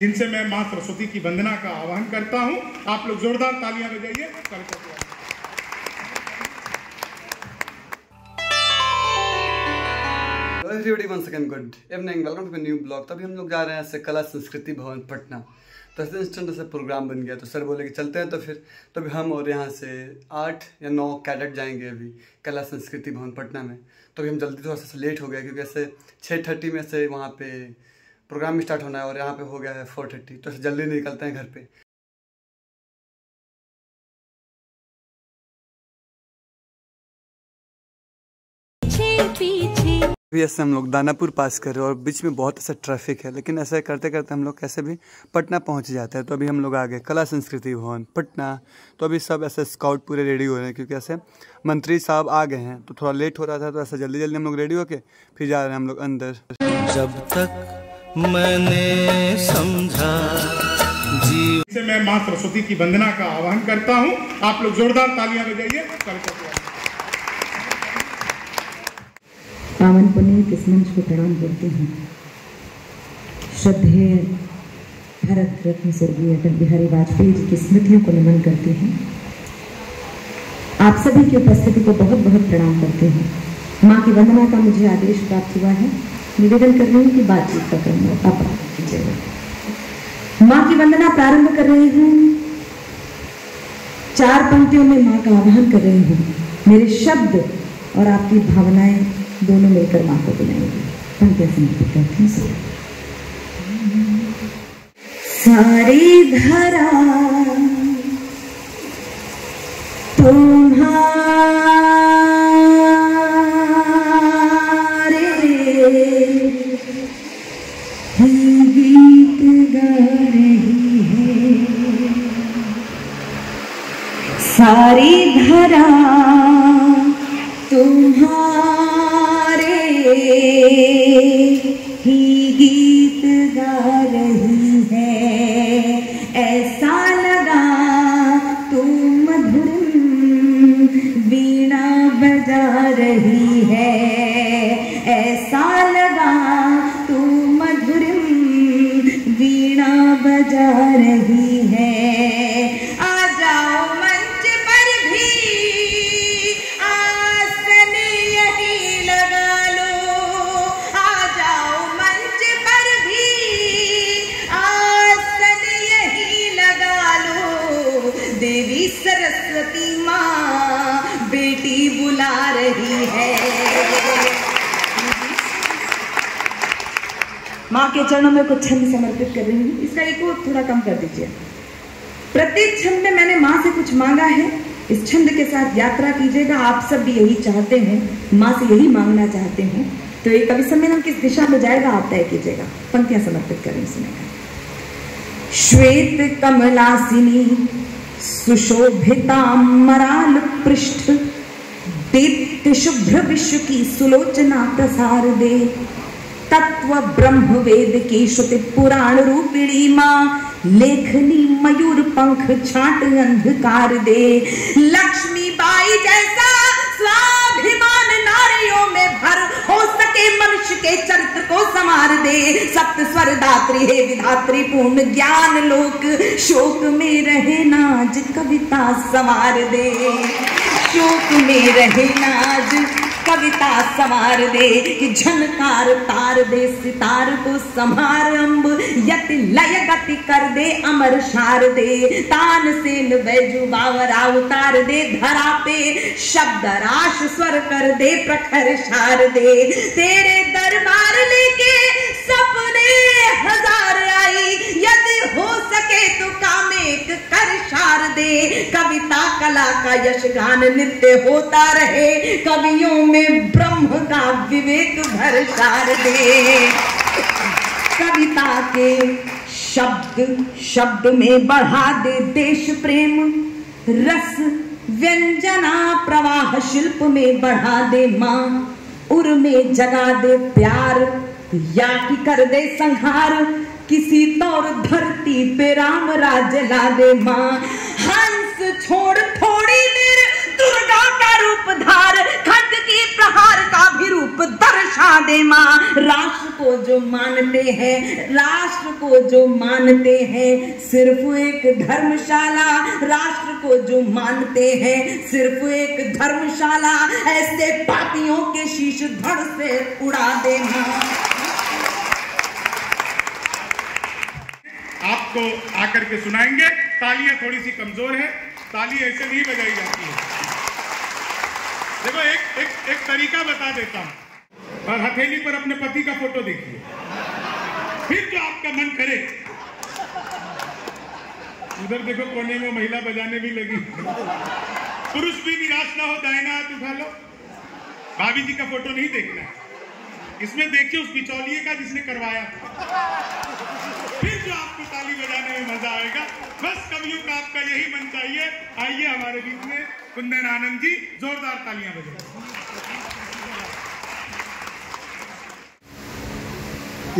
जिनसे मैं मां सरस्वती की वंदना का आह्वान करता हूं। आप लोग जोरदार तालियां बजाइए। Everybody once again good evening, welcome to my new blog. तभी हम लोग जा रहे हैं ऐसे कला संस्कृति भवन पटना। तो ऐसे इंस्टेंट से प्रोग्राम बन गया तो सर बोले कि चलते हैं। तो फिर तभी हम और यहाँ से 8 या 9 कैडेट जाएंगे अभी कला संस्कृति भवन पटना में। तो अभी हम जल्दी थोड़ा सा लेट हो गया क्योंकि ऐसे 6:30 में से वहाँ पे प्रोग्राम स्टार्ट होना है और यहाँ पे हो गया है 4:30। तो जल्दी निकलते हैं घर पे। अभी ऐसे हम लोग दानापुर पास कर रहे हैं और बीच में बहुत ऐसा ट्रैफिक है, लेकिन ऐसे करते करते हम लोग कैसे भी पटना पहुंच जाते हैं। तो अभी हम लोग आ गए कला संस्कृति भवन पटना। तो अभी सब ऐसे स्काउट पूरे रेडी हो रहे हैं क्योंकि ऐसे मंत्री साहब आ गए हैं तो थोड़ा लेट हो रहा था। तो ऐसे जल्दी जल्दी हम लोग रेडी होके फिर जा रहे हैं हम लोग अंदर। जब तक मैंने समझा जी मैं मां सरस्वती की वंदना का आह्वान करता हूं। आप लोग जोरदार तालियां बजाइए। पावन पुनीत इस मंच को प्रणाम करती हूँ। श्रद्धेय भारत रत्न स्वर्गीय अटल बिहारी वाजपेयी जी की स्मृतियों को नमन करती हूँ। आप सभी की उपस्थिति को बहुत बहुत प्रणाम करती हूँ। माँ की वंदना का मुझे आदेश प्राप्त हुआ है। निवेदन कर रही हूँ कि बातचीत का करना अपराध कीजिएगा। माँ की वंदना प्रारंभ कर रही हूँ। 4 पंक्तियों में माँ का आह्वान कर रही हूँ। मेरे शब्द और आपकी भावनाएं दोनों मिलकर माँ को बुलाएंगे। पंक्तियां समर्पित करती हूँ। सारी धरा तुम्हारे ही गीत गा रही है। सारी धरा तुम्हारे ही गीत गा रही है। ऐसा लगा तुम मधुर वीणा बजा रही है। ऐसा लगा तुम मधुर वीणा बजा रही है। आ जाओ मंच पर भी आसन यही लगा लो। आ जाओ मंच पर भी आसन यही लगा लो। देवी सरस्वती माँ बेटी बुला रही है। माँ के चरणों में कुछ छंद समर्पित कर रही हूँ। इसका एक और थोड़ा कम कर दीजिए। प्रत्येक छंद में मैंने माँ से कुछ मांगा है। इस छंद के साथ यात्रा कीजिएगा। आप सब भी यही चाहते हैं, माँ से यही मांगना चाहते हैं। तो ये कवि सम्मेलन किस दिशा में जाएगा आप तय कीजिएगा। पंक्तियां समर्पित करें सुनेगा। श्वेत कमलासिनी सुशोभिताम्बराल पृष्ठ दीप्ति शुभ्र विश्व की सुलोचना प्रसार दे। तत्व ब्रह्म वेद की श्रुति पुराण रूपिणी माँ लेखनी मयूर पंख छाट अंधकार दे। लक्ष्मी बाई जैसा स्वाभिमान नारियों में भर हो सके मनुष्य के चरित्र को संवार दे। सप्त स्वर दात्री है विधात्री पूर्ण ज्ञान लोक शोक में रहे नाज कविता संवार दे। शोक में रहे नाज कविता संवार दे कि झनकार तार दे सितार को समारंभ यति लय गति कर दे अमर शार दे। तान सेन बैजू बावरा उतार दे धरा पे शब्द राश स्वर कर दे प्रखर शार दे। तेरे दरबार लेके सपने हजार आई यदि हो सके तो काम एक कर शार दे। कविता कला का यश गान नित्य होता रहे। कवियों में ब्रह्म का विवेक भर शार दे। कविता के शब्द शब्द में बढ़ा दे देश प्रेम रस व्यंजना प्रवाह शिल्प में बढ़ा दे माँ। उर में जगा दे प्यार या कि कर दे संहार। किसी तौर धरती पे राम राज ला दे माँ। हंस छोड़ थोड़ी देर दुर्गा का रूप धार। खड्ग की प्रहार का भी रूप दर्शा दे माँ। राष्ट्र को जो मानते हैं, राष्ट्र को जो मानते हैं सिर्फ एक धर्मशाला, राष्ट्र को जो मानते हैं सिर्फ एक धर्मशाला, ऐसे पापियों के शीश धड़ से उड़ा दे माँ। आपको आकर के सुनाएंगे। तालियां थोड़ी सी कमजोर है, ताली ऐसे नहीं बजाई जाती है। देखो एक तरीका बता देता हूं, और हथेली पर अपने पति का फोटो देखिए, फिर जो आपका मन करे। उधर देखो कोने में महिला बजाने भी लगी। पुरुष भी निराश ना हो, दाहिना हाथ उठा लो। भाभी जी का फोटो नहीं देखना है, इसमें देखिए उस बिचौलिए का जिसने करवाया था, फिर जो आपको ताली बजाने में मजा आएगा। बस कवियों का आपका यही मन चाहिए। आइए हमारे बीच में कुंदन आनंद जी, जोरदार तालियां बजाएं।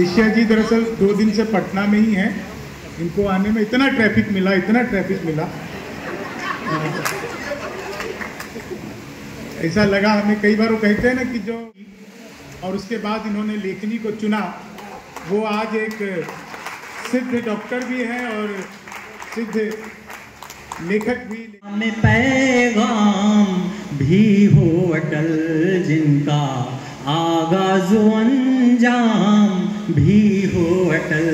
ईशिया जी दरअसल 2 दिन से पटना में ही हैं। इनको आने में इतना ट्रैफिक मिला, इतना ट्रैफिक मिला, ऐसा लगा हमें। कई बार वो कहते हैं ना कि जो, और उसके बाद इन्होंने लेखनी को चुना। वो आज एक सिद्ध डॉक्टर भी हैं और सिद्ध लेखक भी। में पैगाम भी हो अटल जिनका, आगाज़ अंजाम भी हो अटल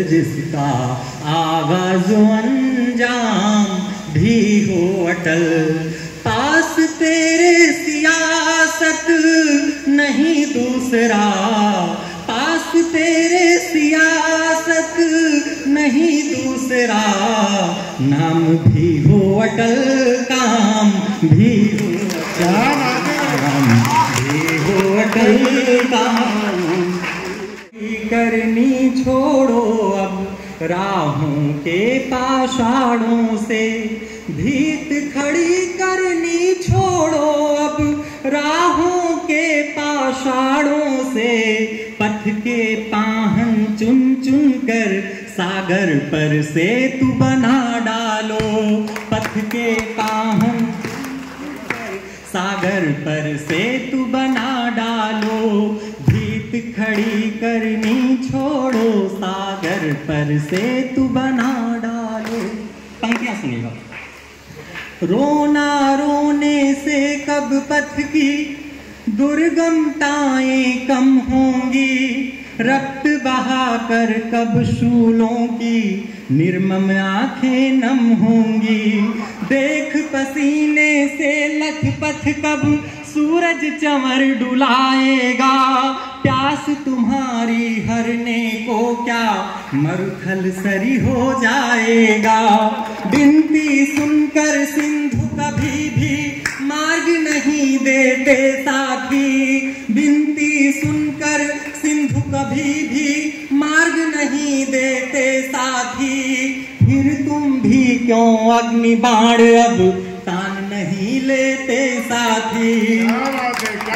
जिसका, आगाज़ अंजाम भी हो अटल। पास तेरे सियासत नहीं दूसरा, पास तेरे सियासत नहीं दूसरा, नाम भी हो अटल, काम भी हो अटल, काम भी हो अटल, काम करनी छोड़ो अब राहों के पाषाणों से, भीत खड़ी करनी छोड़ो अब राहों के पाषाणों से। पथ के पाहन चुन चुन कर सागर पर सेतु बना डालो, पथ के पाहन सागर पर सेतु बना डालो। भीत खड़ी करनी छोड़ो, सागर पर सेतु बना डालो। पंक्तियां सुनिएगा। रोना रोने से कब पथ की दुर्गमताएं कम होंगी, रक्त बहाकर कब शूलों की निर्मम आंखें नम होंगी। देख पसीने से लथपथ कब सूरज चमर डुलाएगा, प्यास तुम्हारी हरने को क्या मरुथल सरी हो जाएगा। बिनती सुनकर सिंधु कभी भी मार्ग नहीं देते साथी, बिनती सुनकर सिंधु कभी भी मार्ग नहीं देते साथी। फिर तुम भी क्यों अग्नि बाण अब तान नहीं लेते साथी,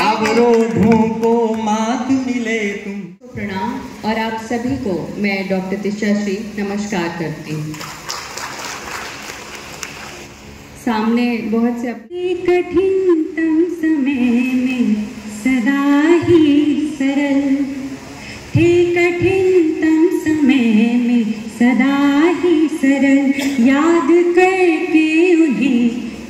अवरोधों को मात मिले तुम। प्रणाम, और आप सभी को मैं डॉक्टर तिशा श्री नमस्कार करती हूँ। सामने बहुत से कठिनतम समय में सदा ही सरल थे, कठिनतम समय में सदा ही सरल, याद करके उन्हें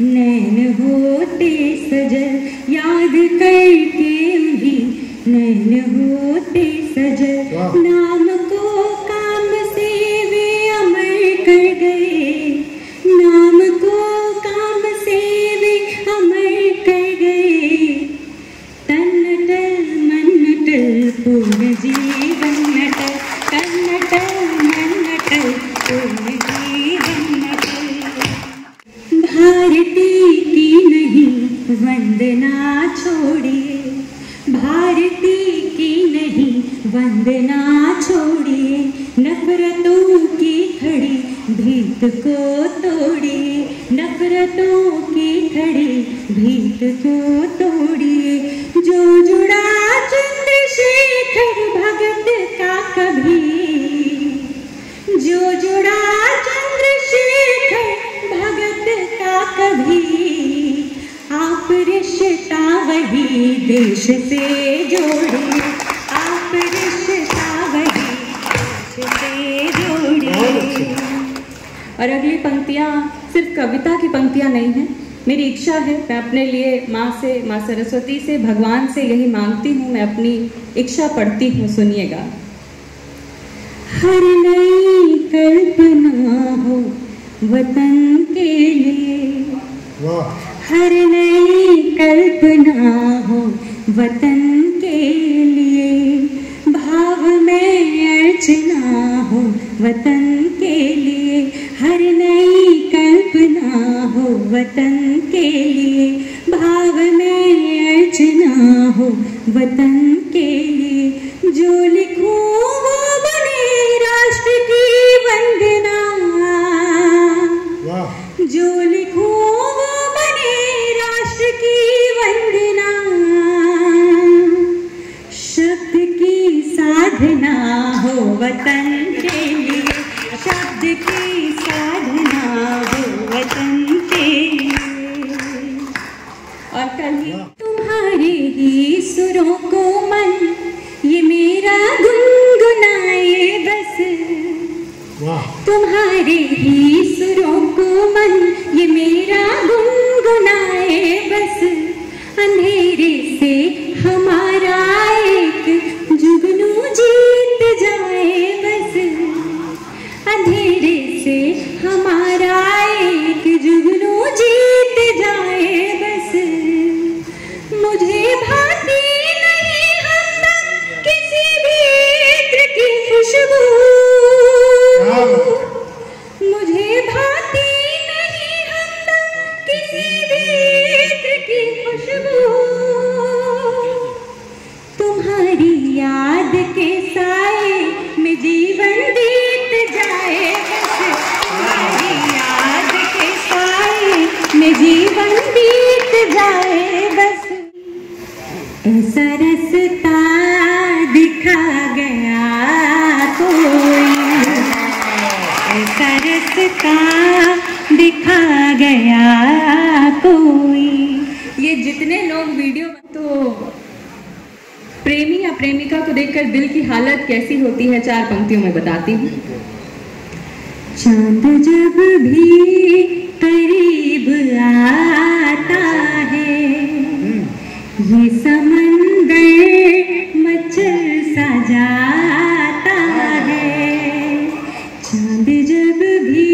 नैन होते सजल, याद करके उन्हें नैन होते सजल। नाम को काम से वे अमर कर गए, नाम को काम से वे अमर कर गए। तन नटल मन नटल पूर्ण जीवन नटल, तन नटल मन नटल पूर्ण जीवन नटल। भारती की नहीं वंदना छोड़िए, भारती की नहीं वंदना छोड़िए। नफरतों की खड़ी भीत को तोड़िए, नफरतों की खड़ी भीत को तोड़िए। जो जुड़ा चंद्रशेखर भगत का कभी, जो जुड़ा चंद्रशेखर भगत का कभी, आप रिश्ता वही देश से जोड़िए, आप रिश्ता वही देश से जोड़िए। और अगली पंक्तियाँ सिर्फ कविता की पंक्तियाँ नहीं हैं, मेरी इच्छा है, मैं अपने लिए माँ से, माँ सरस्वती से, भगवान से यही मांगती हूँ, मैं अपनी इच्छा पढ़ती हूँ, सुनिएगा। हर नई कल्पना हो वतन के लिए, हर नई कल्पना हो वतन के लिए, भाव में अर्चना हो वतन के लिए, हर नई कल्पना हो वतन के लिए, भाव में अर्चना हो वतन के लिए, जो लिखूं वो बने राष्ट्र की वंदना, जो लिखूं वो बने राष्ट्र की वंदना, शब्द की साधना हो वतन के लिए, शब्द की साधना हो वतन के लिए। और कल ही तुम्हारे ही सुरों को मन ये मेरा गुनगुनाए बस, तुम्हारे ही सुरों को मन ये मेरा गुनगुनाए बस, अंधेरे से हमारा एक जुगनू जीत जाए बस, अंधेरे से हमारा एक जुगनू जीत जाए बस, मुझे भाती नहीं हमदम किसी भी इत्र की खुशबू, मुझे भाती नहीं हमदम किसी भी इत्र की खुशबू, तुम्हारी याद के साए में जीवन बीत जाए बस, तुम्हारी याद के साए में जीवन बीत जाए बस, ऐसा रास्ता दिखा गया कोई, ऐसा रास्ता दिखा गया कोई। ये जितने लोग वीडियो तो प्रेमी या प्रेमिका को देखकर दिल की हालत कैसी होती है, 4 पंक्तियों में बताती हूँ। चांद जब भी करीब आता है, ये समंदर मचल सा जाता है, चांद जब भी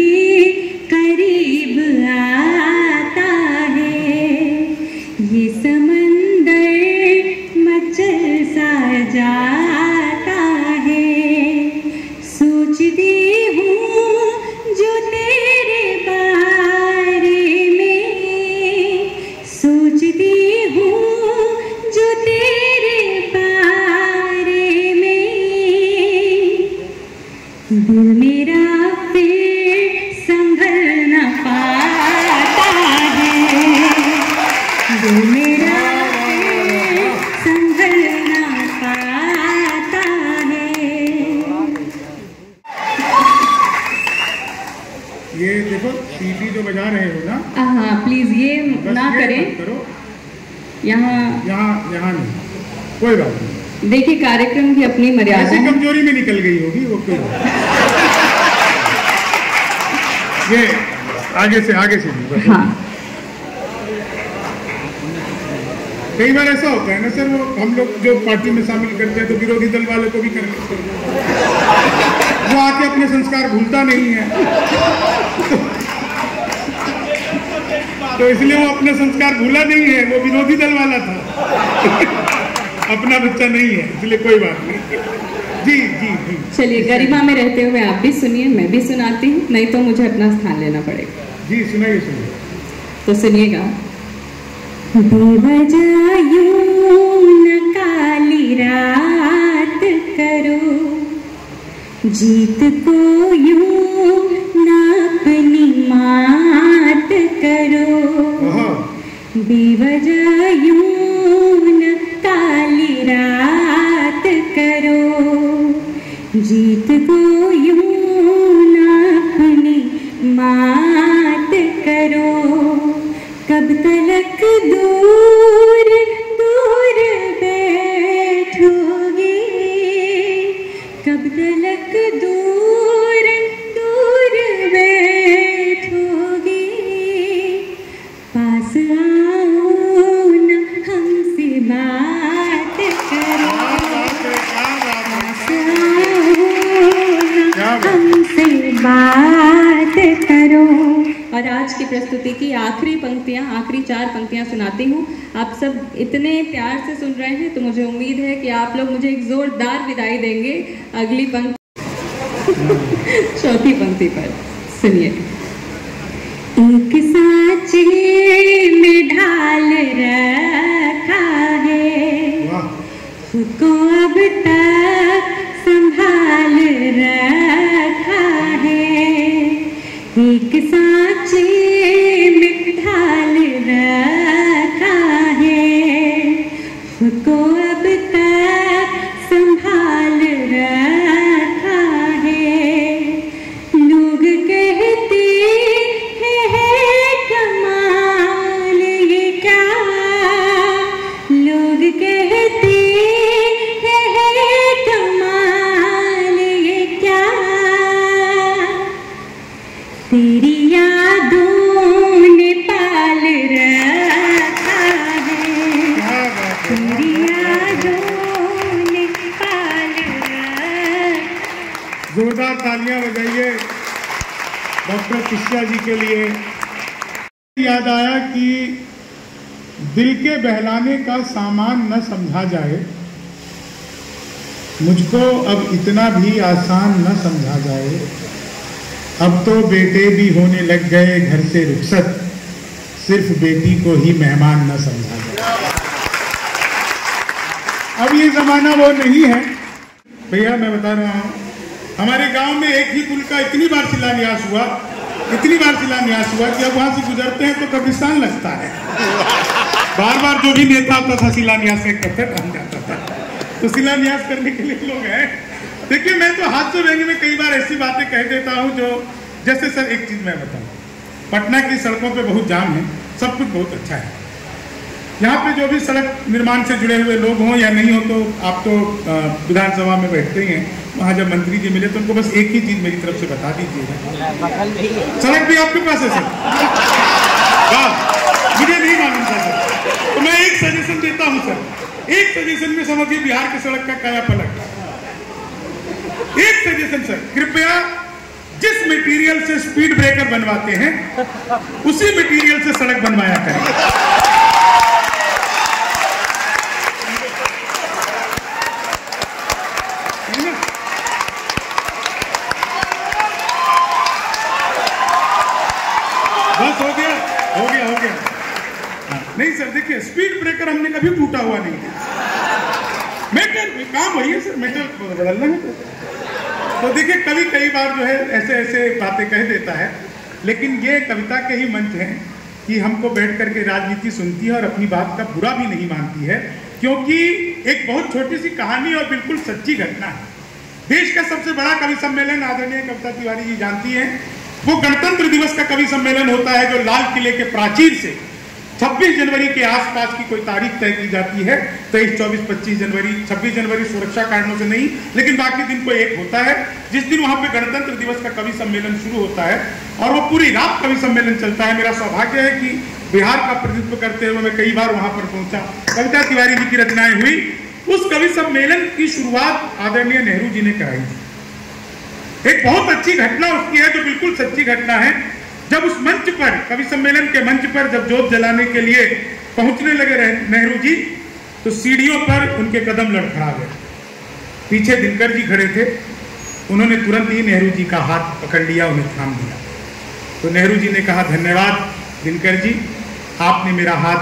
करीब आता है, ये समंदर मचल सा जाता है, सोचती हूँ जो तेरे बारे में, सोचती हूँ जो तेरे बारे में, दिल मेरा फिर संभल न पाता है, दिल मेरा फिर संभल न पाता है। ये देखो सीटी जो बजा रहे हो ना, हाँ प्लीज ये ना करें, करो यहाँ यहाँ नहीं, कोई बात नहीं, देखिए कार्यक्रम की अपनी मर्यादा ऐसी है। कमजोरी में निकल गई होगी वो, कोई बात नहीं। ये आगे से भी हाँ कई बार ऐसा होता है ना सर, वो हम लोग जो पार्टी में शामिल करते हैं तो विरोधी दल वाले को भी कर लेते हैं, वो आके अपने संस्कार भूलता नहीं है, तो इसलिए वो अपने संस्कार भूला नहीं है, वो विरोधी दल वाला था अपना बच्चा नहीं है, इसलिए कोई बात नहीं। जी जी जी चलिए, गरिमा में रहते हुए आप भी सुनिए, मैं भी सुनाती हूँ, नहीं तो मुझे अपना स्थान लेना पड़ेगा। जी सुनाइए सुनिए। तो सुनिएगा। बेवजह यूं न काली रात करो, जीत को यूं न अपनी मात करो, बेवजह यूं न काली रात करो, जीत को यूं न अपनी मात करो, कब तलक बात करो। और आज की प्रस्तुति की आखिरी पंक्तियाँ, आखिरी 4 पंक्तियाँ सुनाती हूँ। आप सब इतने प्यार से सुन रहे हैं तो मुझे उम्मीद है कि आप लोग मुझे एक जोरदार विदाई देंगे अगली पंक्ति चौथी पंक्ति पर। सुनिए। एक सांचे में ढाल रखा है, उसको अब तक संभाल रखा है। एक सांचे में ढाल रखा है, उसको अब तक संभाल रखा है। लोग कहते हैं कमाल ये क्या, लोग कहते हैं कमाल ये क्या। तेरी यादों ने पाल रखा है, तेरी यादों ने पाल रखा। जोरदार तालियां बजाइए डॉक्टर तिशा जी के लिए। याद आया कि दिल के बहलाने का सामान न समझा जाए, मुझको अब इतना भी आसान न समझा जाए। अब तो बेटे भी होने लग गए घर से रुखसत, सिर्फ बेटी को ही मेहमान न समझा जाए। अब ये जमाना वो नहीं है भैया, मैं बता रहा हूँ हमारे गांव में एक ही पुल का इतनी बार शिलान्यास हुआ, इतनी बार शिलान्यास हुआ कि अब वहां से गुजरते हैं तो कब्रिस्तान लगता है। बार बार जो भी नेता आता था शिलान्यास एक पत्थर बन जाता था, तो शिलान्यास करने के लिए लोग हैं। देखिए मैं तो हादसों व्यंग्य में कई बार ऐसी बातें कह देता हूँ जो, जैसे सर एक चीज मैं बताऊँ, पटना की सड़कों पे बहुत जाम है, सब कुछ बहुत अच्छा है। यहाँ पे जो भी सड़क निर्माण से जुड़े हुए लोग हों या नहीं हो, तो आप तो विधानसभा में बैठते ही हैं, वहाँ जब मंत्री जी मिले तो उनको बस एक ही चीज मेरी तरफ से बता दीजिएगा। सड़क भी आपके पास है सर? मुझे नहीं मालूम था सर, तो मैं एक सजेशन देता हूँ सर। एक सजेशन में समझिए बिहार की सड़क का काया पलट। एक सजेशन सर, कृपया जिस मटेरियल से स्पीड ब्रेकर बनवाते हैं उसी मटेरियल से सड़क बनवाया करें। बस हो गया, हो गया, हो गया। नहीं सर देखिए, स्पीड ब्रेकर हमने कभी टूटा हुआ नहीं है। मेटल काम वही है सर, मेटल बदलना है। तो देखिए कभी कई बार जो है ऐसे ऐसे बातें कह देता है, लेकिन ये कविता के ही मंच हैं कि हमको बैठ करके राजनीति सुनती है और अपनी बात का बुरा भी नहीं मानती है, क्योंकि एक बहुत छोटी सी कहानी और बिल्कुल सच्ची घटना है। देश का सबसे बड़ा कवि सम्मेलन आदरणीय कविता तिवारी जी जानती हैं, वो गणतंत्र दिवस का कवि सम्मेलन होता है जो लाल किले के प्राचीर से 26 जनवरी के आसपास की कोई तारीख तय की जाती है। 23, 24, 25 जनवरी, 26 जनवरी सुरक्षा कारणों से नहीं, लेकिन बाकी दिन कोई एक होता है जिस दिन वहां पे गणतंत्र दिवस का कवि सम्मेलन शुरू होता है और वो पूरी रात कवि सम्मेलन चलता है। मेरा सौभाग्य है कि बिहार का प्रतिनिधित्व करते हुए मैं कई बार वहां पर पहुंचा। कविता तिवारी जी की रचनाएं हुई। उस कवि सम्मेलन की शुरुआत आदरणीय नेहरू जी ने कराई थी। एक बहुत अच्छी घटना उसकी है जो बिल्कुल सच्ची घटना है। जब उस मंच पर, कवि सम्मेलन के मंच पर जब जोत जलाने के लिए पहुंचने लगे नेहरू जी, तो सीढ़ियों पर उनके कदम लड़खड़ा गए। पीछे दिनकर जी खड़े थे, उन्होंने तुरंत ही नेहरू जी का हाथ पकड़ लिया, उन्हें थाम दिया। तो नेहरू जी ने कहा, धन्यवाद दिनकर जी, आपने मेरा हाथ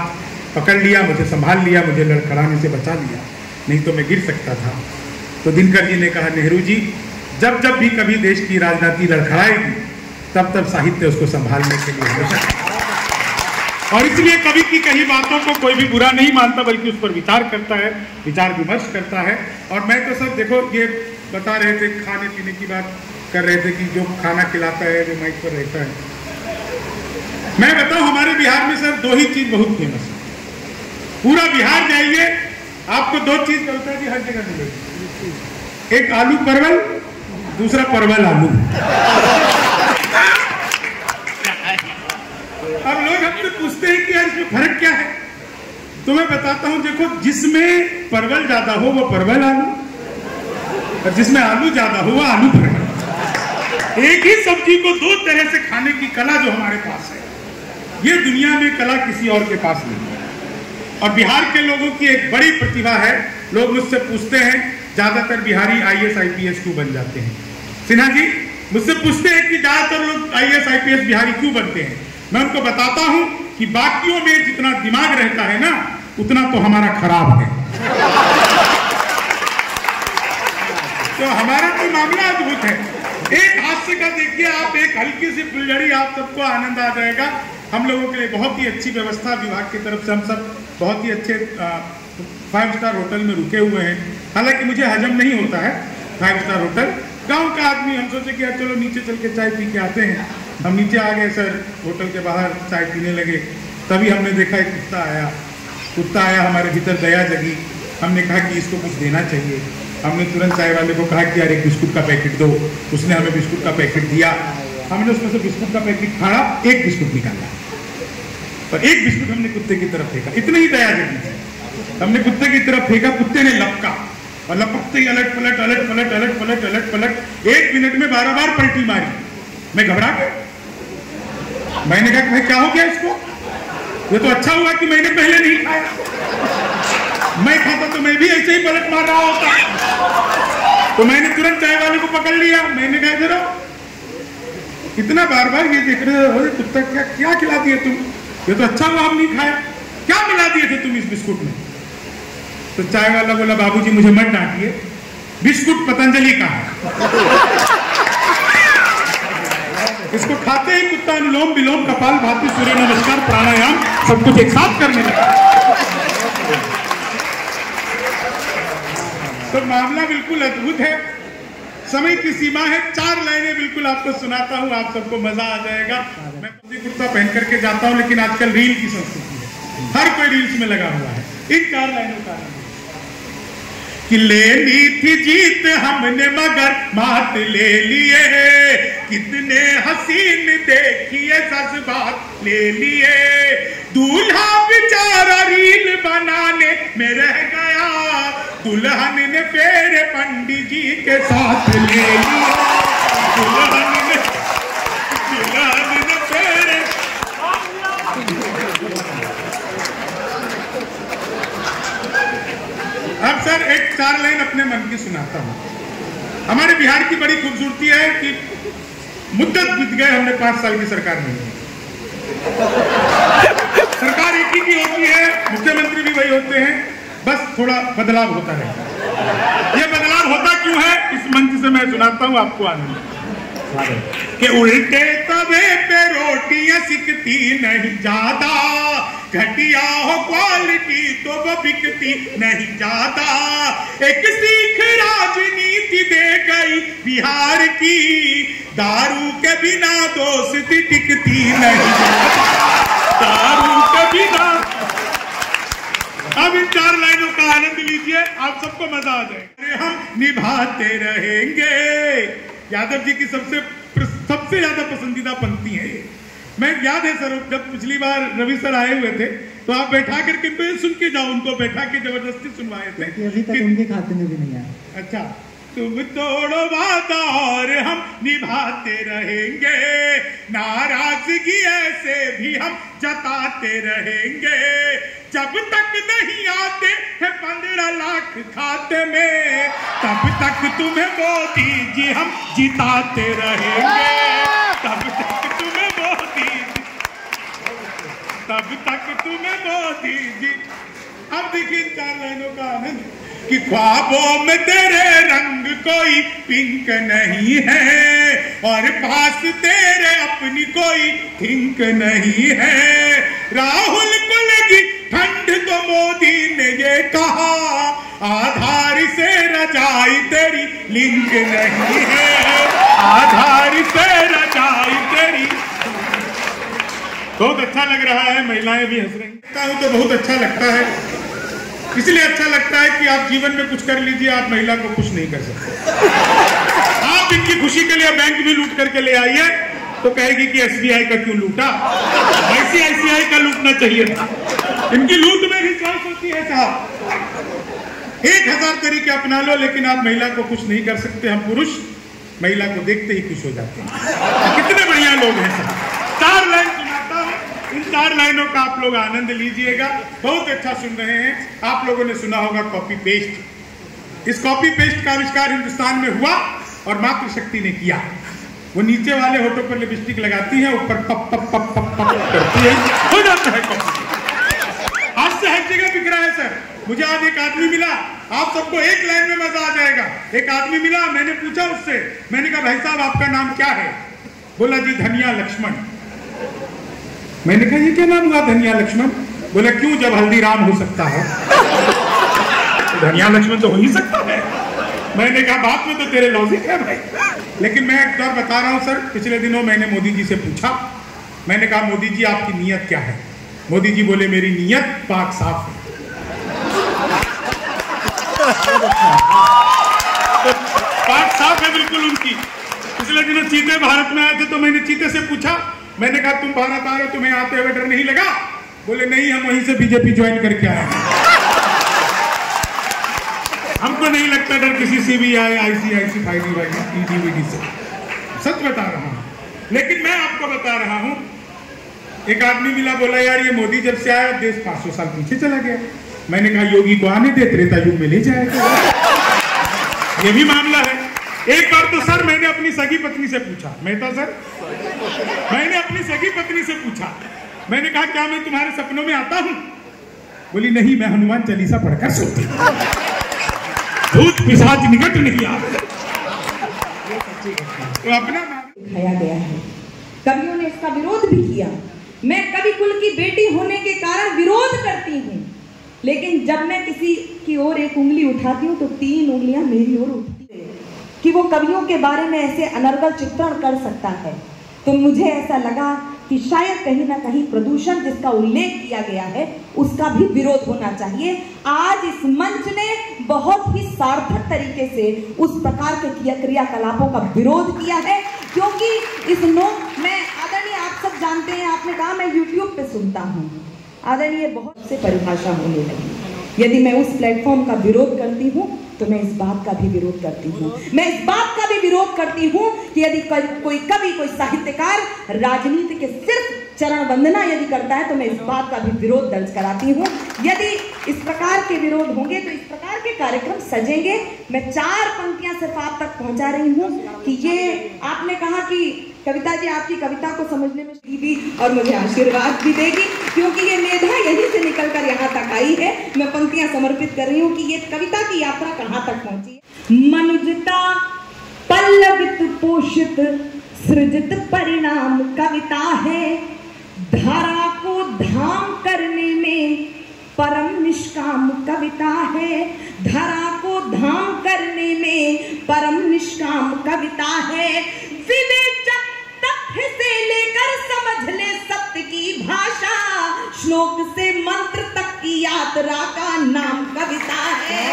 पकड़ लिया, मुझे संभाल लिया, मुझे लड़खड़ाने से बचा लिया, नहीं तो मैं गिर सकता था। तो दिनकर जी ने कहा, नेहरू जी जब जब भी कभी देश की राजनीति लड़खड़ाएगी तब तब साहित्य उसको संभालने के लिए हमेशा। और इसलिए कवि की कही बातों को कोई भी बुरा नहीं मानता, बल्कि उस पर विचार करता है, विचार विमर्श करता है। और मैं तो सर देखो, ये बता रहे थे, खाने पीने की बात कर रहे थे कि जो खाना खिलाता है, जो माइक पर रहता है, मैं बताऊं हमारे बिहार में सर 2 ही चीज बहुत फेमस है। पूरा बिहार जाइए आपको 2 चीज कविता जी हर जगह मिलेगी, एक आलू परवल, दूसरा परवल आलू। अब लोग हमसे पूछते हैं कि यार इसमें फर्क क्या है, तो मैं बताता हूं, देखो जिसमें परवल ज्यादा हो वो परवल आलू, और जिसमें आलू ज्यादा हो वो आलू परवल। एक ही सब्जी को दो तरह से खाने की कला जो हमारे पास है, ये दुनिया में कला किसी और के पास नहीं है। और बिहार के लोगों की एक बड़ी प्रतिभा है। लोग मुझसे पूछते हैं ज्यादातर बिहारी IAS IPS क्यों बन जाते हैं। सिन्हा जी मुझसे पूछते हैं कि ज्यादातर लोग IAS IPS बिहारी क्यों बनते हैं। मैं उनको बताता हूं कि बाकियों में जितना दिमाग रहता है ना, उतना तो हमारा खराब है। तो हमारा तो मामला अद्भुत है। एक हास्य का देखिए आप, एक हल्की सी फुलझड़ी, आप सबको आनंद आ जाएगा। हम लोगों के लिए बहुत ही अच्छी व्यवस्था विभाग की तरफ से, हम सब बहुत ही अच्छे 5 स्टार होटल में रुके हुए हैं। हालांकि मुझे हजम नहीं होता है 5 स्टार होटल, गांव का आदमी, हम सोचे कि चलो नीचे चल के चाय पी के आते हैं। हम नीचे आ गए सर, होटल के बाहर चाय पीने लगे। तभी हमने देखा एक कुत्ता आया, हमारे भीतर दया जगी। हमने कहा कि इसको कुछ देना चाहिए। हमने तुरंत चाय वाले को कहा कि यार एक बिस्कुट का पैकेट दो। उसने हमें बिस्कुट का पैकेट दिया। हमने उसमें से बिस्कुट का पैकेट फाड़ा, एक बिस्कुट निकाला और एक बिस्कुट हमने कुत्ते की तरफ फेंका। इतनी ही दया जगी थी, हमने कुत्ते की तरफ फेंका। कुत्ते ने लपका और लपकते ही अलट पलट अलट पलट अलट पलट अलट पलट 1 मिनट में 12 बार पलटी मारी। मैं घबरा गया। मैंने कहा कि भाई क्या हो गया इसको? ये तो अच्छा हुआ कि मैंने पहले नहीं खाया। मैं खाता तो मैं भी ऐसे ही पलट मार रहा होता। तो मैंने तुरंत चाय वाले को पकड़ लिया। मैंने कहा जरा इतना बार बार ये देख रहे हो कुत्ता, क्या खिला दिए तुम? ये तो अच्छा हुआ हम नहीं खाया। क्या मिला दिए थे तुम इस बिस्कुट में? तो चाय वाला बोला बाबूजी मुझे मत डांटिए, बिस्कुट पतंजलि का है। इसको खाते ही कुत्ता अनुलोम विलोम कपाल भाती सूर्य नमस्कार प्राणायाम सब कुछ एक साथ करने लगा। तो मामला बिल्कुल अद्भुत है। समय की सीमा है, 4 लाइनें बिल्कुल आपको सुनाता हूं, आप सबको मजा आ जाएगा। मैं कुर्ता पहन करके जाता हूं, लेकिन आजकल रील की संस्कृति है, हर कोई रील्स में लगा हुआ है। इन 4 लाइनों का कि लेनी थी जीत हमने मगर मात ले लिए, कितने हसीन देखिए जज्बात ले लिए, दूल्हा बेचारा रील बनाने में रह गया, दुल्हन ने फेरे पंडित जी के साथ ले लिया, दुल्हन ने फेरे। अब सर एक 4 लाइन अपने मन की सुनाता हूं। हमारे बिहार की बड़ी खूबसूरती है कि मुद्दत बीत गए, हमने 5 साल की सरकार नहीं है। सरकार एक ही की होती है, मुख्यमंत्री भी वही होते हैं, बस थोड़ा बदलाव होता रहता है। ये बदलाव होता क्यों है, इस मंच से मैं सुनाता हूं आपको आनंद। कि उल्टे तवे पे रोटियां सिकती नहीं ज्यादा, घटिया हो क्वालिटी तो वो बिकती नहीं ज्यादा, एक सीख राजनीति दे गई बिहार की, दारू के बिना दोस्ती टिकती नहीं ज्यादा, दारू के बिना। अब इन 4 लाइनों का आनंद लीजिए, आप सबको मजा आ जाए। हम निभाते रहेंगे, यादव जी की सबसे ज्यादा पसंदीदा पंक्ति है ये। मैं याद है सर, जब पिछली बार रवि सर आए हुए थे तो आप बैठा करके सुन के जाओ, उनको बैठा के जबरदस्ती सुनवाए थे। अभी तक उनके खाते में भी नहीं आया। अच्छा, तुम तोड़ो वादा और हम निभाते रहेंगे, नाराजगी ऐसे भी हम जताते रहेंगे, जब तक नहीं आते हैं 15 लाख खाते में, तब तक तुम्हें मोदी जी हम जिताते रहेंगे, तब तक तुम्हें मोदी जी। अब देखिए 4 लाइनों का आनंद कि ख्वाबों में तेरे रंग कोई पिंक नहीं है, और पास तेरे अपनी कोई थिंक नहीं है, राहुल को लगी ठंड तो मोदी ने ये कहा, आधार से रजाई तेरी लिंक नहीं है, आधार से रजाई तेरी। बहुत अच्छा लग रहा है, महिलाएं भी हंस रही हैं, तो बहुत अच्छा लगता है। इसलिए अच्छा लगता है कि आप जीवन में कुछ कर लीजिए, आप महिला को खुश नहीं कर सकते। आप इनकी खुशी के लिए बैंक भी लूट करके ले आइए तो कहेगी कि SBI का क्यों लूटा, ICICI का लूटना चाहिए था। इनकी लूट में भी चॉइस होती है साहब। 1000 तरीके अपना लो, लेकिन आप महिला को खुश नहीं कर सकते। हम पुरुष महिला को देखते ही खुश हो जाते हैं। कितने बढ़िया लोग हैं सर। 4 लाइन सुनाता हूँ, इन 4 लाइनों का आप लोग आनंद लीजिएगा। बहुत अच्छा सुन रहे हैं। आप लोगों ने सुना होगा कॉपी पेस्ट। इस कॉपी पेस्ट का आविष्कार हिंदुस्तान में हुआ और मातृशक्ति ने किया। वो नीचे वाले होठों पर लिपस्टिक लगाती है, ऊपर पप पप पप पप पप करती है, हो जाता है कॉपी। आज से हर जगह बिक रहा है सर। मुझे आज एक आदमी मिला, आप सबको एक लाइन में मजा आ जाएगा। एक आदमी मिला, मैंने पूछा उससे, मैंने कहा भाई साहब आपका नाम क्या है? बोला जी धनिया लक्ष्मण। मैंने कहा ये क्या नाम हुआ धनिया लक्ष्मण? बोला क्यों, जब हल्दीराम हो सकता है तो धनिया लक्ष्मण तो हो ही सकता है। मैंने कहा बात में तो तेरे लॉजिक है भाई। लेकिन मैं एक दौर बता रहा हूं सर। पिछले दिनों मैंने मोदी जी से पूछा, मैंने कहा मोदी जी आपकी नीयत क्या है? मोदी जी बोले मेरी नीयत पाक साफ है। पाक साफ है बिल्कुल उनकी। पिछले दिनों चीते भारत में आए थे तो मैंने चीते से पूछा, मैंने कहा तुम भारत आ रहे हो, तुम्हें आते हुए डर नहीं लगा? बोले नहीं, हम वहीं से बीजेपी ज्वाइन करके आए हैं, हमको नहीं लगता डर किसी से भी आए, ICIC फाइली वाइली EDVD से। सच बता रहा हूं। लेकिन मैं आपको बता रहा हूं, एक आदमी मिला, बोला यार ये मोदी जब से आया देश 500 साल पीछे चला गया। मैंने कहा योगी को आने दे, त्रेता युग में ले जाएगा। ये भी मामला है। एक बार तो सर मैंने अपनी सगी पत्नी से पूछा, मेहता सर, मैंने अपनी सगी पत्नी से पूछा, मैंने कहा क्या मैं तुम्हारे सपनों में आता हूं? बोली नहीं, मैं हनुमान चालीसा पढ़कर सोती हूं, भूत पिशाच निकट नहीं आते। तो अपना दिखाया गया है। कवियों ने इसका विरोध भी किया। मैं कवि कुल की बेटी होने के कारण विरोध करती हूँ, लेकिन जब मैं किसी की ओर एक उंगली उठाती हूँ तो 3 उंगलियां मेरी ओर उठती है कि वो कवियों के बारे में ऐसे अनर्गल चित्रण कर सकता है। तो मुझे ऐसा लगा कि शायद कहीं ना कहीं प्रदूषण जिसका उल्लेख किया गया है उसका भी विरोध होना चाहिए। आज इस मंच ने बहुत ही सार्थक तरीके से उस प्रकार के क्रियाकलापों का विरोध किया है, क्योंकि इस मैं आदरणीय, आप सब जानते हैं, आपने कहा मैं YouTube पे सुनता हूँ, आदरणीय बहुत से परिभाषा होने लगी। यदि मैं उस प्लेटफॉर्म का विरोध करती हूँ तो मैं इस बात का भी विरोध करती हूँ। मैं इस बात का भी विरोध करती हूँ कि यदि कोई कवि, कोई साहित्यकार राजनीति के सिर्फ चरण वंदना यदि करता है तो मैं इस बात का भी विरोध दर्ज कराती हूँ। यदि इस प्रकार के विरोध होंगे तो इस प्रकार के कार्यक्रम सजेंगे। मैं 4 पंक्तियां सिर्फ आप तक पहुंचा रही हूँ कि ये आपने कहा कि कविता जी आपकी कविता को समझने में भी और मुझे आशीर्वाद भी देगी, क्योंकि ये मेधा यहीं से निकलकर यहाँ तक आई है। मैं पंक्तियां समर्पित कर रही हूँ कि ये कविता की यात्रा कहाँ तक पहुंची है। मनुजता पल्लवित पोषित सृजित परिणाम कविता है, धारा को धाम करने में परम निष्काम कविता है, धरा को धाम करने में परम निष्काम कविता है। विवेचक तथ्य से लेकर समझ ले सत्य की भाषा, श्लोक से मंत्र तक की यात्रा का नाम कविता है।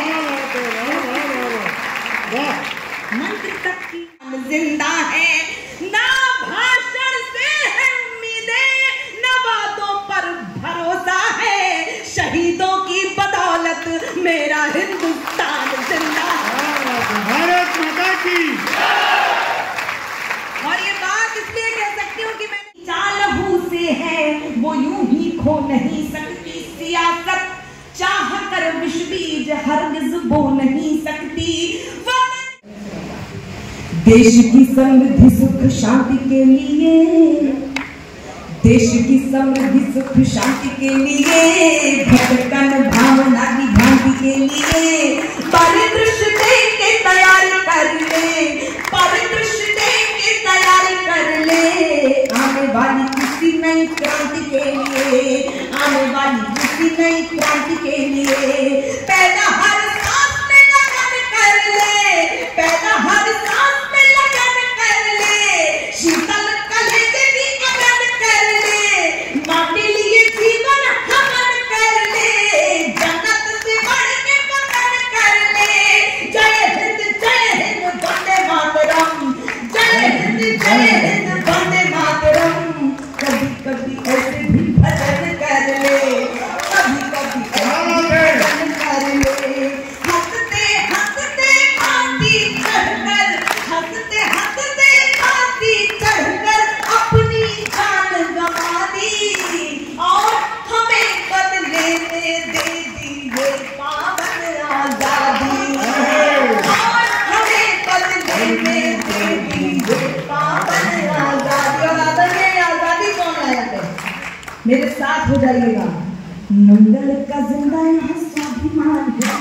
मंत्र तक की जिंदा है, ना भाषण से है उम्मीदें, न वादों पर भरोसा है, शहीदों की बदौलत मेरा हिंदुस्तान जिंदा है। भारत माता की। और ये बात इसलिए कह सकती हूँ कि मैं चालहू से है वो यूं ही खो नहीं सकती सियासत, चाह कर विष बीज हरगिज बो नहीं सकती। देश की समृद्धि सुख शांति के लिए, देश की समृद्धि सुख शांति के लिए, भटकन भावना की भ्रांति के लिए परिदृश्य देख के तैयारी कर ले, परिदृश्य देख के तैयारी कर ले। आने वाली किसी नई क्रांति के लिए, आने वाली किसी नई क्रांति के लिए पैदा हर सांस में लगन कर ले, पैदा हर सांस में लगन कर ले, शीतल कलेजे की अगन कर ले, माँ के लिए जीवन हवन कर ले, जन्नत से बढ़ के वतन कर ले। जय हिंद वंदे मातरम, जय हिंद वंदे मातरम। कभी कभी ऐसे भी भजन कर ले, कभी कभी ऐसे भी भजन कर ले। मेरे साथ हो जाइएगा। मंगल का जिंदा यहाँ स्वाभिमान है।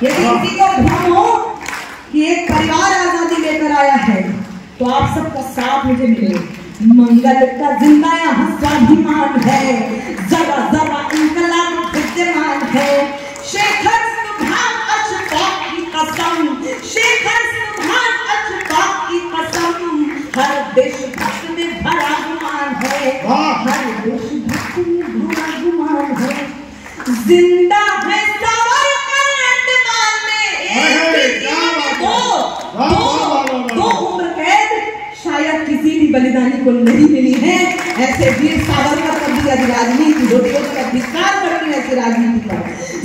यदि किसी को भ्रम हो कि एक परिवार आजादी लेकर आया है तो आप सबका साथ मुझे मिले। मंगल का जिंदा यहाँ स्वाभिमान है, जरा जरा इंकलाब विद्यमान है। शेखर सुभान अशफाक की कसम, शेखर सुभान अशफाक की कसम, हर देशभक्त में भरा गुमान है, हर देशभक्त में भरा गुमान है। जिंदा है सावरकर अंडमान में, दो उम्र कैद शायद किसी भी बलिदानी को नहीं मिली है। ऐसे वीर सावरकर पर भी यदि राजनीति होती है तो अधिकार करती है ऐसी राजनीति पर।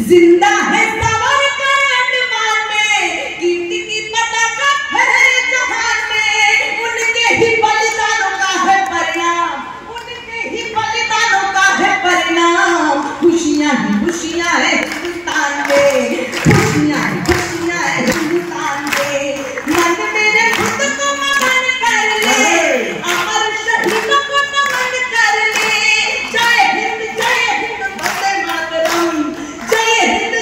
जिंदा है सावरकर अंडमान में, कीर्ति की पताका फहरे जहान में, उनके ही बलिदानों का है परिणाम, उनके ही बलिदानों का है परिणाम। खुशियां ही खुशियां है हिंदुस्तान में, खुशियां ही खुशियां है हिंदुस्तान में। मन मेरे खुद को मगन कर ले, अमर शहीदों को नमन कर ले। जय हिंद वंदे मातरम, जय हिंद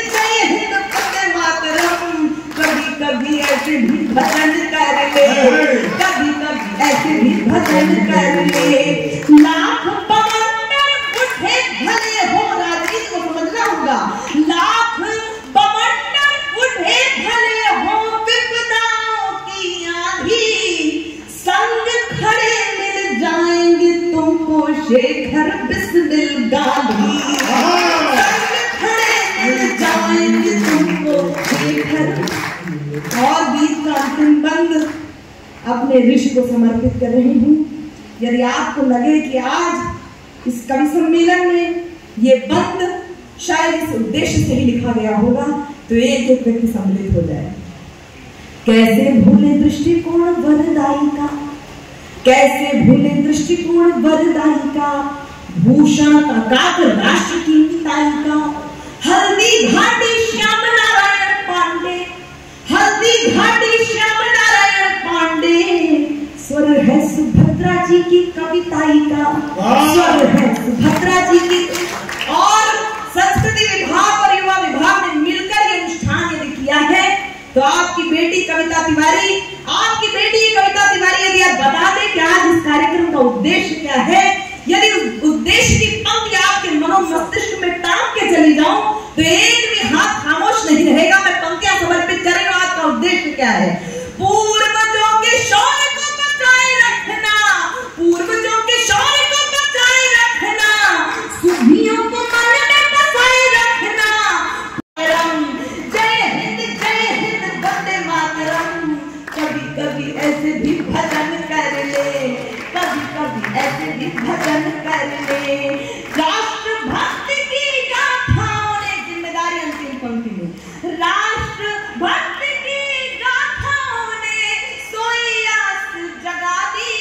वंदे मातरम। कभी कभी ऐसे भी भजन कर ले, कभी कभी ऐसे भी भजन कर ले। लाख बवंडर उठे भले हो, राजनीति को समझना होगा। लाख बवंडर उठे भले हो, विपदाओं की आंधी, संग खड़े मिल जाएंगे तुमको शेखर बिस्मिल गांधी। संग खड़े मिल जाएंगे तुमको शेखर। और गीत का अंतिम बंद अपने ऋषि को समर्पित कर रही हूँ। यदि आपको लगे कि आज इस कवि सम्मेलन में ये बंद शायद इस उद्देश्य से ही लिखा गया होगा तो एक एक व्यक्ति सम्मिलित हो जाए। कैसे भूले दृष्टिकोण वरदाई का, कैसे भूले दृष्टिकोण वरदाई का, भूषण का काव्य राष्ट्र की मिताई का। हल्दी घाटी श्याम नारायण पांडे, हल्दी घाटी श्याम नारायण पांडे। स्वर है सुभद्रा जी की कविताई का, स्वर है सुभद्रा जी की। और संस्कृति विभाग और युवा विभाग ने मिलकर ये अनुष्ठान यदि किया है तो आपकी बेटी कविता तिवारी, आपकी बेटी कविता तिवारी, यदि आप बता दें कि आज इस कार्यक्रम का उद्देश्य क्या है, यदि उद्देश्य की पंक्ति आपके मनो मस्तिष्क में टांग के चली जाऊं तो एक भी हाथ खामोश नहीं रहेगा। मैं पंक्तियां समर्पित कर रही हूं। आज का उद्देश्य क्या है? पूर्वजों के शौर्य को बचाए रखना, पूर्वजों के शौर्य को बचाए रखना, सुधियों को मन में बसाए रखना। जय हिंद वंदे मातरम। कभी कभी ऐसे भी भजन कर ले, कभी कभी ऐसे भी भजन कर ले। राष्ट्रभक्ति की गाथाओं ने, जिम्मेदारी अंतिम पंक्ति में, राष्ट्रभक्ति की गाथाओं ने सोई आस जगा दी।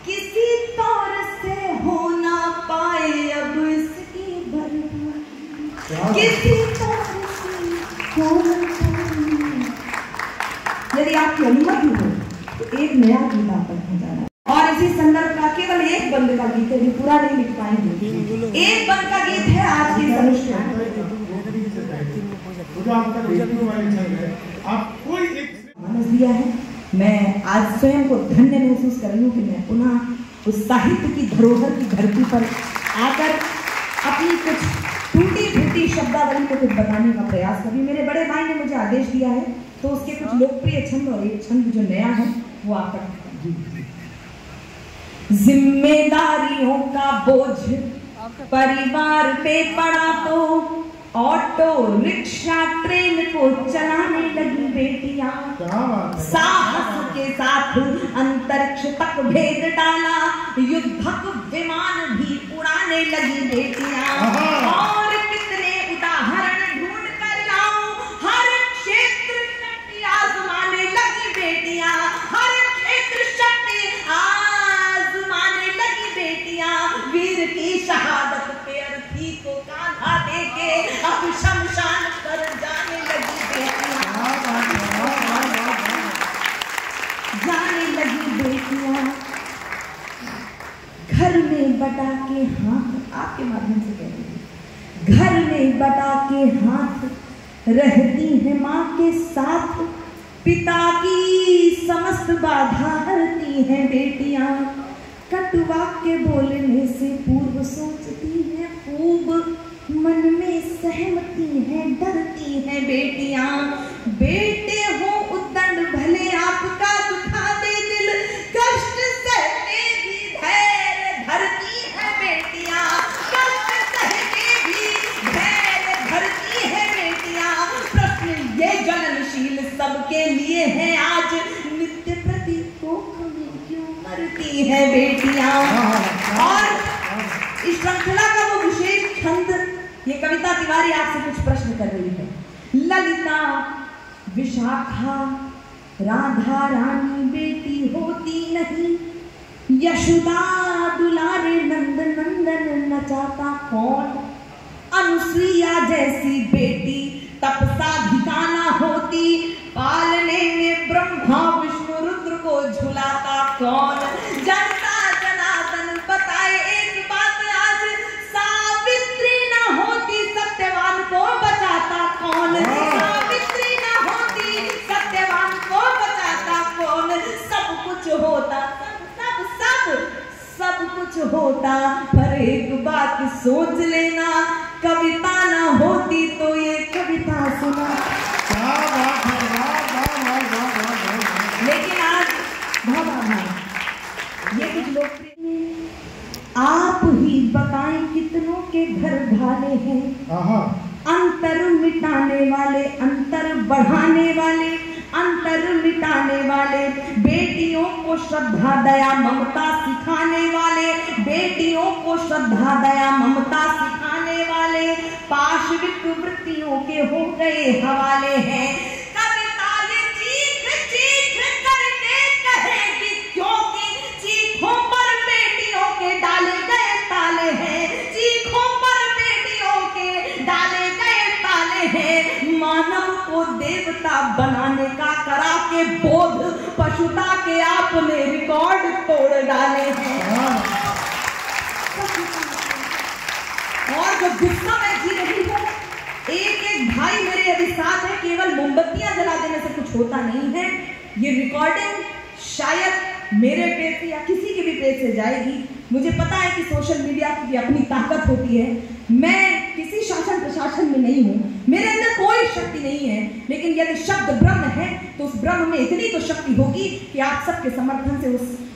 किसी तौर से हो ना पाए अब इसकी बर्बादी, किसी तौर से हो ना पाए। यदि आपकी अनुमति हो तो एक नया गीत आप तक पहुंचाना। और इसी संदर्भ का केवल एक बंद का गीत है, पूरा नहीं लिख पाएंगे। एक बंद का गीत है आज के अनुष्ठान। मानस दिया है। मैं आज स्वयं को धन्य महसूस कर रही हूँ कि मैं पुनः उस साहित्य की धरोहर की धरती पर आकर अपनी कुछ टूटी फूटी शब्दावली को कुछ बताने का प्रयास करी। मेरे बड़े भाई ने मुझे आदेश दिया है तो उसके कुछ लोकप्रिय छंद और एक छंद जो नया है वो आप तक। जिम्मेदारियों का बोझ परिवार पे पड़ा तो ऑटो रिक्शा ट्रेन को चलाने लगी बेटियां। साहस के साथ अंतरिक्ष तक भेद डाला, युद्धक विमान भी उड़ाने लगी बेटियां। और कितने उदाहरण ढूंढ कर लाऊं, हर क्षेत्र शक्ति आजमाने लगी बेटियां, हर क्षेत्र शक्ति आजमाने लगी बेटियां। वीर की शहादत पे अर्थी को कांधा देके अब शमशान पर जाने लगी बेटियां, जाने लगी बेटियां। घर बटा के हाथ, आपके माध्यम से कह रही हूँ, घर में बटा के हाथ रहती है माँ के साथ, पिता की समस्त बाधा हरती हैं बेटियां, कटु वाक्य बोलने से पूर्व सोचती हैं खूब, मन में सहमती हैं डरती हैं बेटियां, बेटे हो उद्दंड भले आपका दुखा दे दिल, कष्ट सहके भी धैर्य धरती है बेटियां, कष्ट सहके भी धैर्य धरती है बेटियां, प्रश्न ये जननशील सबके लिए है आज, नित्य प्रति कोख में क्यों मरती है बेटियां। और इस श्रृंखला का वो विशेष छंद, ये कविता तिवारी आपसे कुछ प्रश्न कर रही है। ललिता विशाखा राधा रानी बेटी होती नहीं, यशोदा दुलारे नंद नंदन नचाता कौन, अनुसुईया जैसी बेटी तपसा ना होती, पालने में ब्रह्मा विष्णु रुद्र को झुलाता कौन, जनता जनार्दन बताए एक बात आज, सावित्री ना होती सत्यवान को बचाता कौन, सावित्री ना होती सत्यवान को बचाता कौन, सब कुछ होता, सब कुछ होता, पर एक बात सोच लेना, कविता ना होती तो ये कविता सुना। लेकिन आज ये कुछ लोग आप ही बताएं कितनों के घर ढाले हैं, अंतर मिटाने वाले, अंतर बढ़ाने वाले, अंतर मिटाने वाले, बेटियों को श्रद्धा दया ममता सिखाने वाले, बेटियों को श्रद्धा दया ममता सिखाने वाले, पाशविक वृत्तियों के हो गए हवाले हैं, कविता ये चीख चीख करके कहेगी क्योंकि चीखों पर बेटियों के डाले गए ताले हैं, चीखों पर बेटियों के डाले गए ताले हैं, मानव को देवता बनाने का करा के बोध, पशुता के आपने रिकॉर्ड तोड़ डाले हैं। और जो गुस्सा मैं जी रही हूँ, एक भाई मेरे अभी साथ है, केवल मोमबत्तियां जला देने से कुछ होता नहीं है, ये रिकॉर्डिंग शायद मेरे पेज से या किसी के भी पेज से जाएगी। मुझे पता है कि सोशल मीडिया की अपनी ताकत होती है, मैं किसी शासन प्रशासन में नहीं हूँ, मेरे अंदर कोई शक्ति नहीं है, लेकिन यदि शब्द ब्रह्म है तो उस ब्रह्म में इतनी तो शक्ति होगी कि आप सबके समर्थन से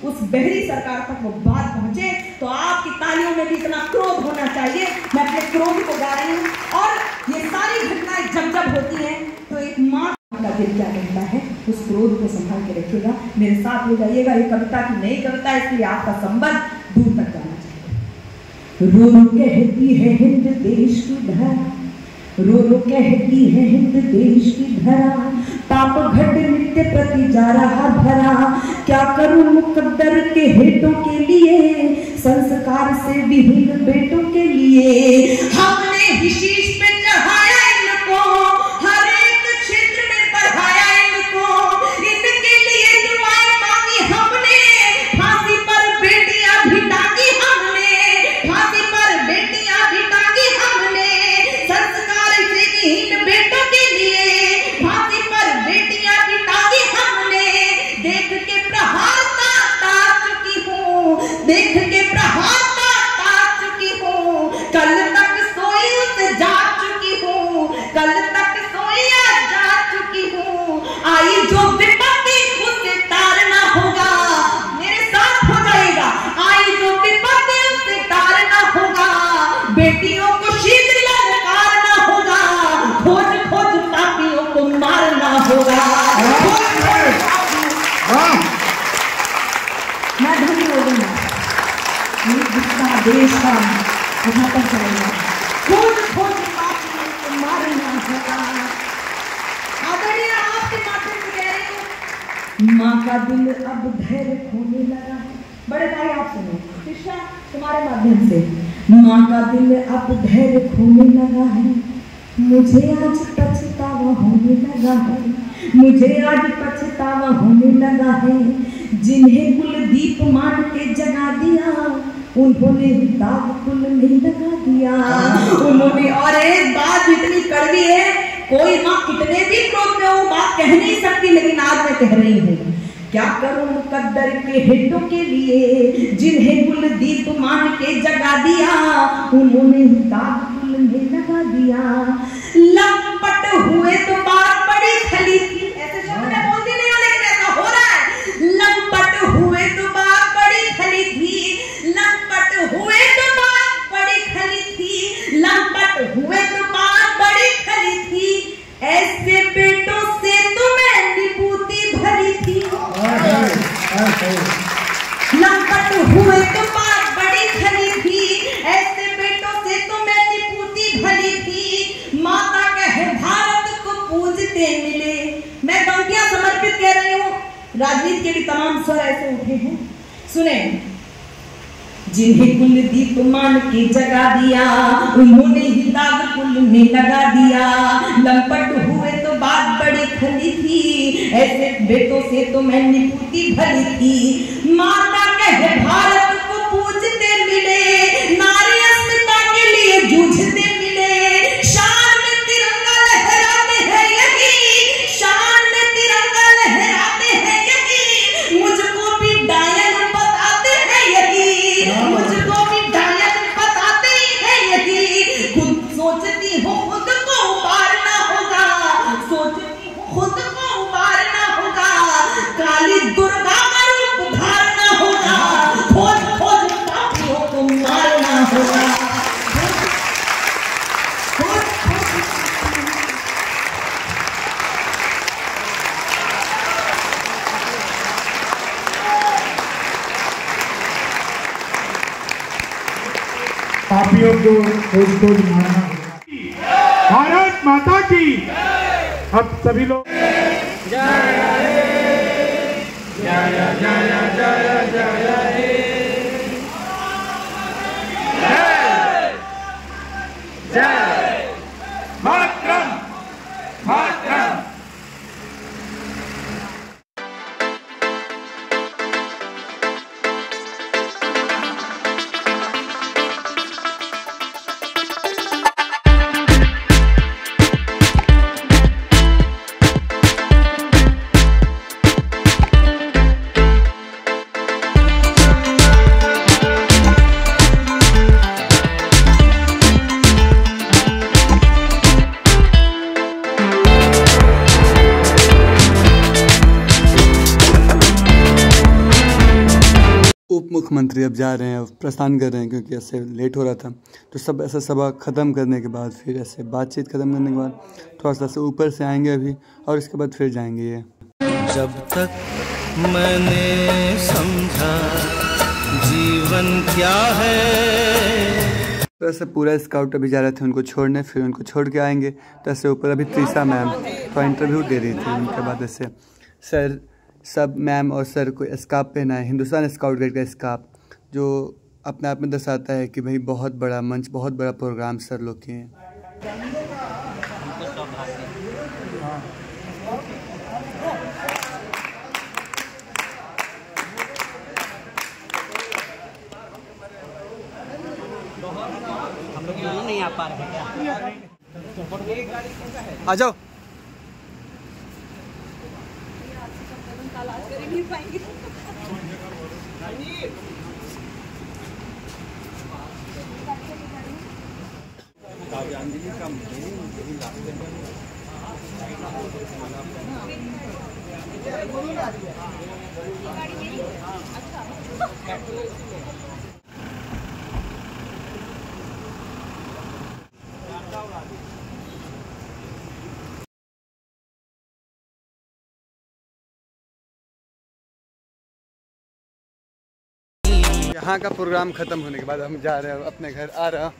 उस बहरी सरकार तक वो बात पहुंचे। तो आपकी तालियों में भी इतना क्रोध होना चाहिए, मैं अपने क्रोध को गा रही हूँ। और ये सारी घटनाएं जब होती हैं तो एक माँ का दिल क्या कहता है, उस क्रोध को संभाल के रखिएगा। मेरे साथ हो जाइएगा, ये कविता की नई कविता है, इसलिए आपका संबंध दूर तक जाना चाहिए। रो रो कहती है हिंद देश की धरा, रो रो कहती है हिंद देश की धरा, पाप घट नित्य प्रति जा रहा भरा, क्या करूं मुकद्दर के हेतों के लिए, संस्कार से विहीन बेटों के लिए, हमने ही शीश पे चढ़ाया इनको, हर एक क्षेत्र में बढ़ाया इनको, इनके लिए दुआएं मांगी हमने, फांसी पर बेटियां भी टांगी हमने, फांसी पर बेटियां भी टांगी हमने, संस्कार से विहीन बेटों के लिए, फांसी पर बेटियां भी टांगी हमने, देख के प्रहार ता चुकी हूँ, देख के प्रहार ता चुकी हूँ, कल तक सोई उसे जा चुकी हूँ, कल तक सोई जा चुकी हूँ, आई जो विपत्ति उसे तारना होगा, मेरे साथ हो जाएगा, आई जो विपत्ति उसे तारना होगा, बेटियों को शीघ्र ललकारना होगा, खोज खोज पापियों को मारना होगा। मैं धन्य हो गई, देश का उठाकर चलेगा, खोज खोज पापियों को मारना होगा। आदरणीय आपके माध्यम से कह रही हूँ, माँ का दिल अब धैर्य खोने लगा है। बड़े भाई आप सुनो, शिक्षा तुम्हारे माध्यम से, माँ का दिल अब धैर्य खोने लगा है, मुझे आज पछतावा होने लगा है, मुझे आज पछतावा होने लगा है, जिन्हें कुलदीप मान के जगा दिया उन्होंने दाग कुल में लगा दिया। उन्होंने, और एक बात इतनी कड़वी है, कोई माँ कितने भी क्रोध में हो बात कह नहीं सकती, लेकिन आज मैं कह रही हूँ। क्या करूं मुकद्दर के हितों के लिए, जिन्हें कुलदीप मान के जगा दिया, उन्होंने दाग कुल में लगा दिया। लपट हुए तो बात बड़ी खली थी, ऐसे शब्द में बोलती नहीं हो, लेकिन ऐसा हो रहा है। लपट हुए तो बात बड़ी खली थी, लपट हुए तो बात बड़ी खली थी, लपट हुए तो बात बड़ी खली थी, ऐसे बेटों से तुम्हें निपूती भरी थी। लपट हुए तो बात बड़ी खली थी, ऐसे बेटों से तुम्हें निपूती भरी थी, माता कहे भारत को पूजते मिले। मैं पंक्तियां समर्पित कह रही हूँ, राजनीति के भी तमाम स्वर ऐसे उठे हैं, सुने। जिन्हें कुलदीप मान के जगा दिया, उन्होंने ही दाग कुल में लगा दिया। लपट हुए तो बात बड़ी खली थी, ऐसे बेटों से तो मैं निपूती भरी थी, माता कहे भारत को पूजते मिले, नारी अस्मिता के लिए जूझते मिले, शान में तिरंगा लहराते हैं यही, शान में तिरंगा लहराते हैं यही, मुझको भी डायन बताते हैं यही, मुझको भी डायन बताते हैं यही। खुद सोचती हूँ खुद को उबारना होगा, सोचती हूँ खुद को उबारना होगा, काली दुर्गा का रूप धारना होगा, खोज खोज पापियों को मारना होगा। पापियों को खोज खोज मारना होगा। भारत माता की। अब सभी लोग उप मुख्यमंत्री अब जा रहे हैं, प्रस्थान कर रहे हैं, क्योंकि ऐसे लेट हो रहा था। तो सब ऐसा सभा ख़त्म करने के बाद, फिर ऐसे बातचीत ख़त्म करने के बाद थोड़ा सा ऊपर से आएंगे अभी, और इसके बाद फिर जाएंगे। ये जब तक मैंने समझा जीवन क्या है। तो ऐसे पूरा स्काउट अभी जा रहे थे उनको छोड़ने, फिर उनको छोड़ के आएंगे। तो ऐसे ऊपर अभी त्रिशा मैम थोड़ा इंटरव्यू दे रही थी, उनके बाद ऐसे सर सब मैम और सर को स्कार्फ पहना है, हिंदुस्तान स्काउट गाइड का स्कार्फ, जो अपने आप में दर्शाता है कि भाई बहुत बड़ा मंच, बहुत बड़ा प्रोग्राम सर लोग के हैं। हम लोग नहीं आ पा रहे हैं, आ जाओ। यहाँ का प्रोग्राम ख़त्म होने के बाद हम जा रहे हैं अपने घर आ रहा।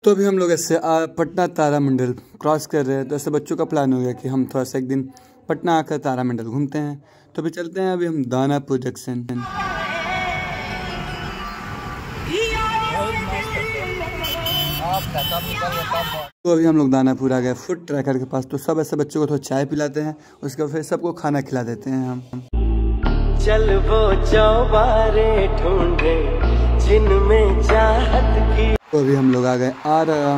तो अभी हम लोग ऐसे पटना तारामंडल क्रॉस कर रहे हैं। तो ऐसे बच्चों का प्लान हो गया कि हम थोड़ा सा एक दिन पटना आकर तारामंडल घूमते हैं। तो अभी चलते हैं अभी हम दानापुर जंक्शन। तो अभी हम लोग दानापुर आ गए फूड ट्रैकर के पास। तो सब ऐसे बच्चों को थोड़ा चाय पिलाते हैं, उसके बाद फिर सबको खाना खिला देते हैं हम। चल वो चौबारे ढूंढे जिनमें चाहत की। तो अभी हम लोग आ गए आ रहा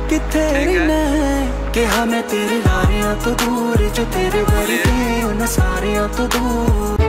कि तेरी न कि हमें तेरे लारियां तो दूर, जो तेरे वर्गे उन सारियां तो दूर।